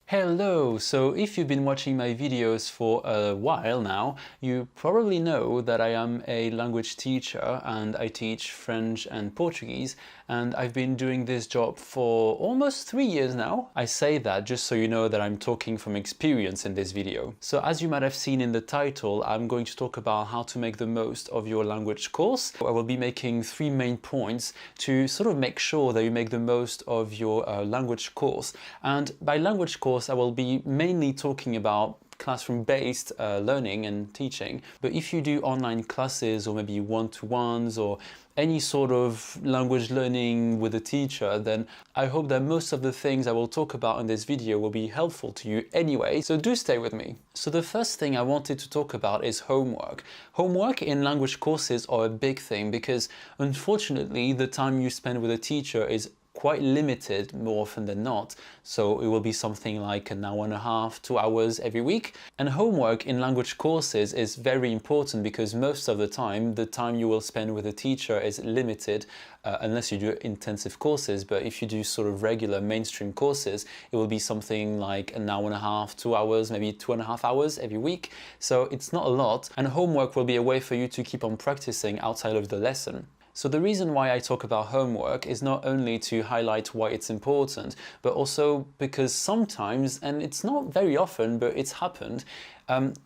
Hello! So if you've been watching my videos for a while now, you probably know that I am a language teacher and I teach French and Portuguese, and I've been doing this job for almost 3 years now. I say that just so you know that I'm talking from experience in this video. So as you might have seen in the title, I'm going to talk about how to make the most of your language course. I will be making 3 main points to sort of make sure that you make the most of your language course. And by language course, I will be mainly talking about classroom-based learning and teaching. But if you do online classes or maybe one-to-ones or any sort of language learning with a teacher, then I hope that most of the things I will talk about in this video will be helpful to you anyway, so do stay with me. So the first thing I wanted to talk about is homework. Homework in language courses are a big thing because unfortunately the time you spend with a teacher is quite limited more often than not. So it will be something like an hour and a half, 2 hours every week. And homework in language courses is very important because most of the time you will spend with a teacher is limited unless you do intensive courses. But if you do sort of regular mainstream courses, it will be something like an hour and a half, 2 hours, maybe 2.5 hours every week. So it's not a lot. And homework will be a way for you to keep on practicing outside of the lesson. So the reason why I talk about homework is not only to highlight why it's important, but also because sometimes, and it's not very often, but it's happened,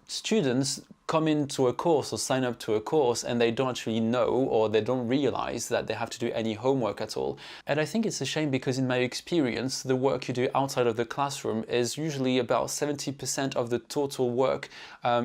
students come into a course or sign up to a course and they don't actually know or they don't realize that they have to do any homework at all. And I think it's a shame because in my experience, the work you do outside of the classroom is usually about 70% of the total work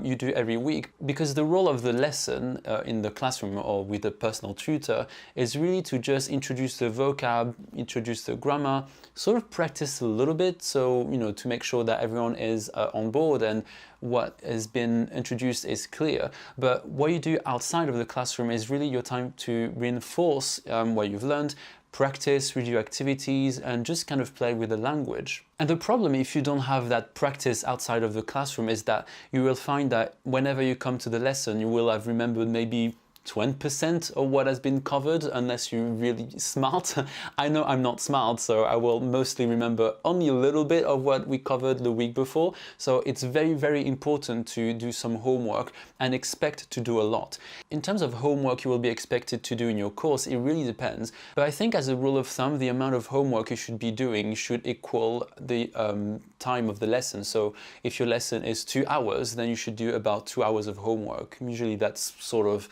you do every week, because the role of the lesson in the classroom or with a personal tutor is really to just introduce the vocab, introduce the grammar, sort of practice a little bit, so to make sure that everyone is on board and what has been introduced is clear. But what you do outside of the classroom is really your time to reinforce what you've learned, practice, redo activities, and just kind of play with the language. And the problem if you don't have that practice outside of the classroom is that you will find that whenever you come to the lesson, you will have remembered maybe 20% of what has been covered, unless you're really smart. I know I'm not smart, so I will mostly remember only a little bit of what we covered the week before. So it's very, very important to do some homework and expect to do a lot. In terms of homework you will be expected to do in your course, it really depends. But I think as a rule of thumb, the amount of homework you should be doing should equal the time of the lesson. So if your lesson is 2 hours, then you should do about 2 hours of homework. Usually that's sort of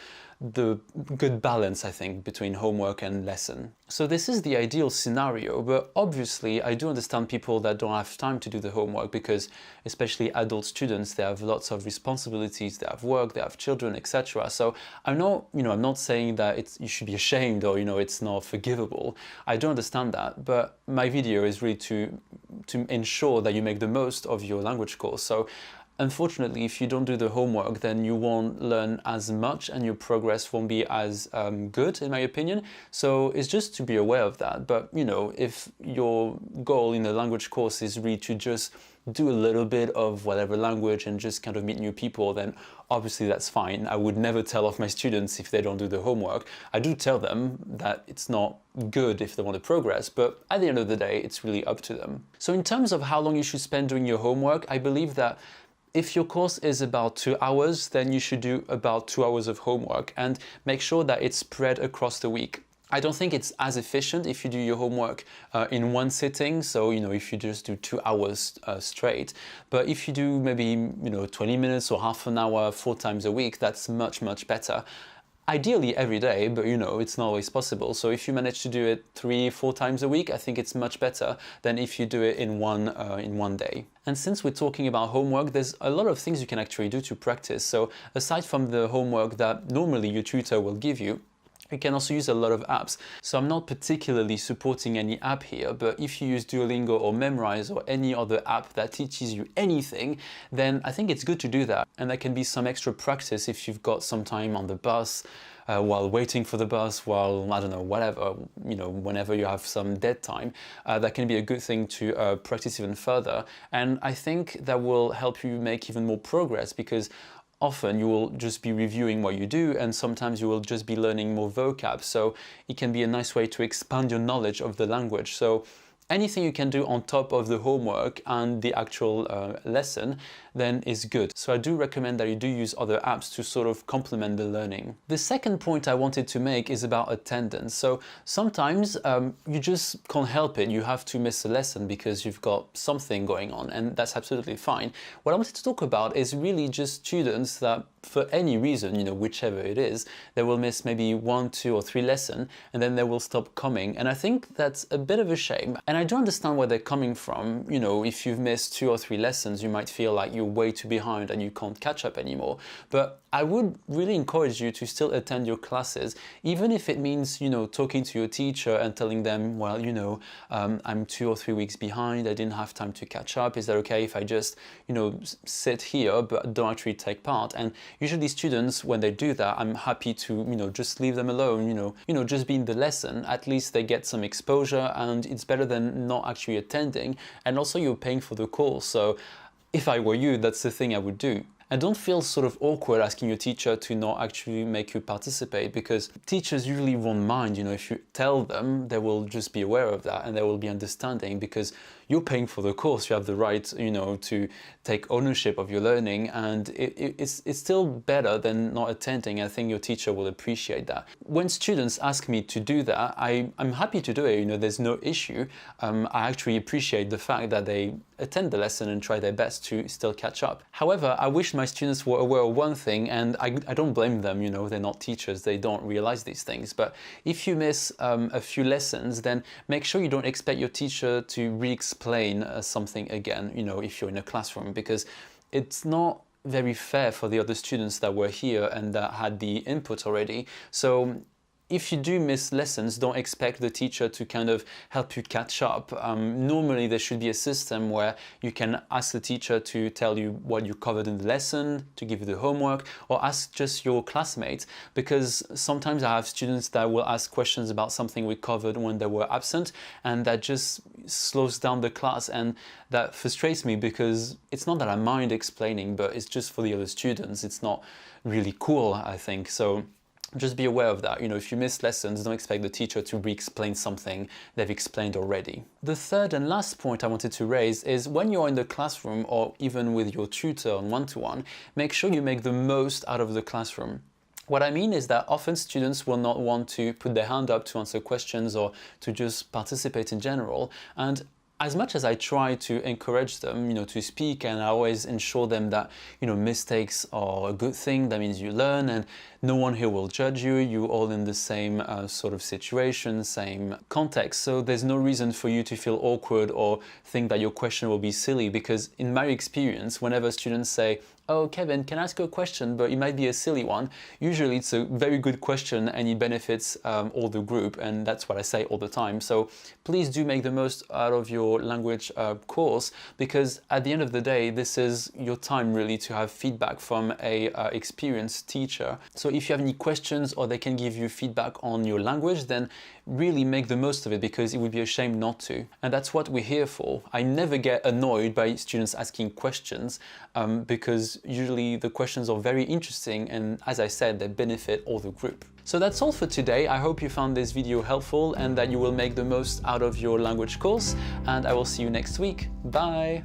the good balance, I think, between homework and lesson. So this is the ideal scenario, but obviously I do understand people that don't have time to do the homework because especially adult students, they have lots of responsibilities, they have work, they have children, etc. So I'm not saying that you should be ashamed or it's not forgivable. I do understand that, but my video is really to ensure that you make the most of your language course. So unfortunately, if you don't do the homework, then you won't learn as much and your progress won't be as good, in my opinion. So it's just to be aware of that. But if your goal in the language course is really to just do a little bit of whatever language and just kind of meet new people, then obviously that's fine. I would never tell off my students if they don't do the homework. I do tell them that it's not good if they want to progress, but at the end of the day, it's really up to them. So in terms of how long you should spend doing your homework, I believe that if your course is about 2 hours, then you should do about 2 hours of homework and make sure that it's spread across the week. I don't think it's as efficient if you do your homework in one sitting, so if you just do 2 hours straight. But if you do maybe 20 minutes or half an hour 4 times a week, that's much, much better. Ideally every day, but it's not always possible. So if you manage to do it 3-4 times a week, I think it's much better than if you do it in one day. And since we're talking about homework, there's a lot of things you can actually do to practice. So aside from the homework that normally your tutor will give you, you can also use a lot of apps. So I'm not particularly supporting any app here, but if you use Duolingo or Memrise or any other app that teaches you anything, then I think it's good to do that. And that can be some extra practice if you've got some time on the bus, while waiting for the bus, while, I don't know, whatever, whenever you have some dead time, that can be a good thing to practice even further. And I think that will help you make even more progress because often you will just be reviewing what you do and sometimes you will just be learning more vocab. So it can be a nice way to expand your knowledge of the language. So anything you can do on top of the homework and the actual lesson then is good. So I do recommend that you do use other apps to sort of complement the learning. The second point I wanted to make is about attendance. So sometimes you just can't help it. You have to miss a lesson because you've got something going on, and that's absolutely fine. What I wanted to talk about is really just students that for any reason, you know, whichever it is, they will miss maybe 1, 2 or 3 lessons and then they will stop coming. And I think that's a bit of a shame. And I do understand where they're coming from. You know, if you've missed 2 or 3 lessons, you might feel like you're way too behind and you can't catch up anymore. But I would really encourage you to still attend your classes, even if it means, you know, talking to your teacher and telling them, well, you know, I'm 2 or 3 weeks behind, I didn't have time to catch up. Is that okay if I just, you know, sit here but don't actually take part? And usually students, when they do that, I'm happy to, you know, just leave them alone, you know, just be in the lesson. At least they get some exposure, and it's better than not actually attending. And also you're paying for the course. So if I were you, that's the thing I would do. And don't feel sort of awkward asking your teacher to not actually make you participate, because teachers usually won't mind, you know, if you tell them, they will just be aware of that and they will be understanding, because you're paying for the course, you have the right, you know, to take ownership of your learning, and it's still better than not attending. I think your teacher will appreciate that. When students ask me to do that, I'm happy to do it, you know, there's no issue. I actually appreciate the fact that they attend the lesson and try their best to still catch up. However, I wish my students were aware of one thing, and I don't blame them, you know, they're not teachers, they don't realize these things. But if you miss a few lessons, then make sure you don't expect your teacher to re-explain something again, you know, if you're in a classroom, because it's not very fair for the other students that were here and that had the input already. So if you do miss lessons, don't expect the teacher to kind of help you catch up. Normally there should be a system where you can ask the teacher to tell you what you covered in the lesson, to give you the homework, or ask just your classmates, because sometimes I have students that will ask questions about something we covered when they were absent, and that just slows down the class, and that frustrates me, because it's not that I mind explaining, but it's just for the other students. It's not really cool, I think. So just be aware of that. You know, if you miss lessons, don't expect the teacher to re-explain something they've explained already. The third and last point I wanted to raise is when you're in the classroom, or even with your tutor on one-to-one, make sure you make the most out of the classroom. What I mean is that often students will not want to put their hand up to answer questions or to just participate in general. And as much as I try to encourage them, you know, to speak, and I always ensure them that, you know, mistakes are a good thing, that means you learn, and no one here will judge you, you're all in the same sort of situation, same context, so there's no reason for you to feel awkward or think that your question will be silly, because in my experience, whenever students say, oh, Kevin, can I ask you a question, but it might be a silly one, usually it's a very good question and it benefits all the group, and that's what I say all the time. So please do make the most out of your language course, because at the end of the day, this is your time really to have feedback from a experienced teacher. So if you have any questions or they can give you feedback on your language, then really make the most of it, because it would be a shame not to. And that's what we're here for. I never get annoyed by students asking questions because usually the questions are very interesting, and as I said, they benefit all the group. So that's all for today. I hope you found this video helpful and that you will make the most out of your language course, and I will see you next week. Bye!